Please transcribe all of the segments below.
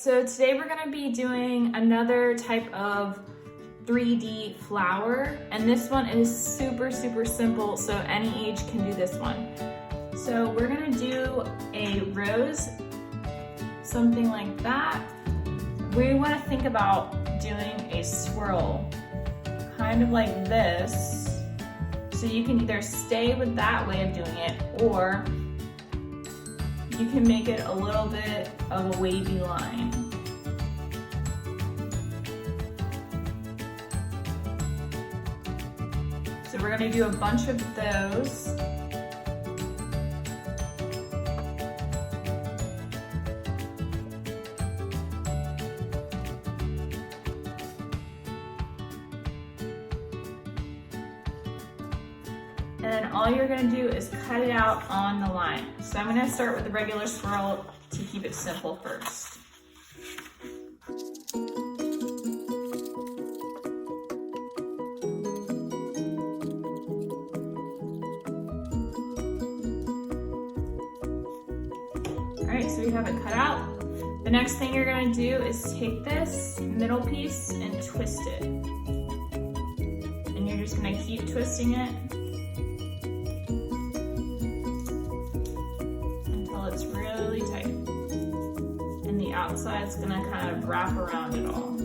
so today we're gonna be doing another type of 3D flower, and this one is super simple, so any age can do this one. So we're gonna do a rose, something like that. We wanna think about doing a swirl, kind of like this. So you can either stay with that way of doing it, or you can make it a little bit of a wavy line. So we're gonna do a bunch of those. And then all you're gonna do is cut it out on the line. So I'm gonna start with the regular swirl to keep it simple first. All right, so we have it cut out. The next thing you're gonna do is take this middle piece and twist it. And you're just gonna keep twisting it it's really tight, and the outside's gonna kind of wrap around it all.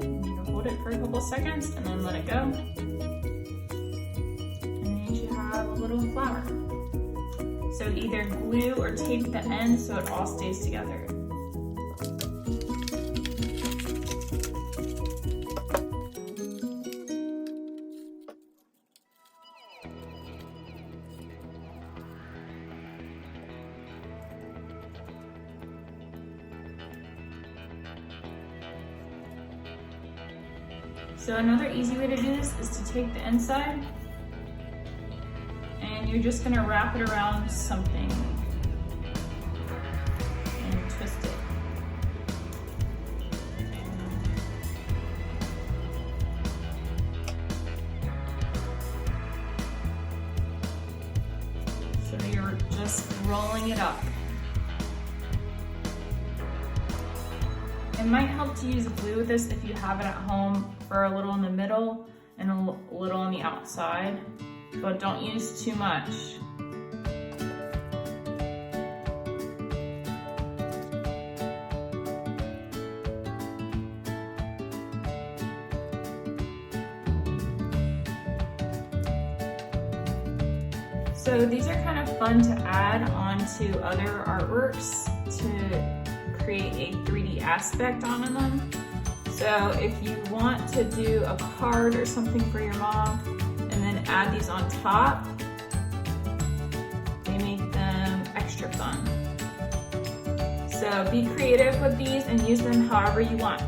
You hold it for a couple seconds and then let it go, and then you should have a little flower. So either glue or tape the end so it all stays together. So another easy way to do this is to take the inside and you're just gonna wrap it around something and twist it. So you're just rolling it up. It might help to use glue with this if you have it at home for a little in the middle and a little on the outside, but don't use too much. So these are kind of fun to add onto other artworks to create a 3D aspect onto them. So if you want to do a card or something for your mom and then add these on top, they make them extra fun. So be creative with these and use them however you want.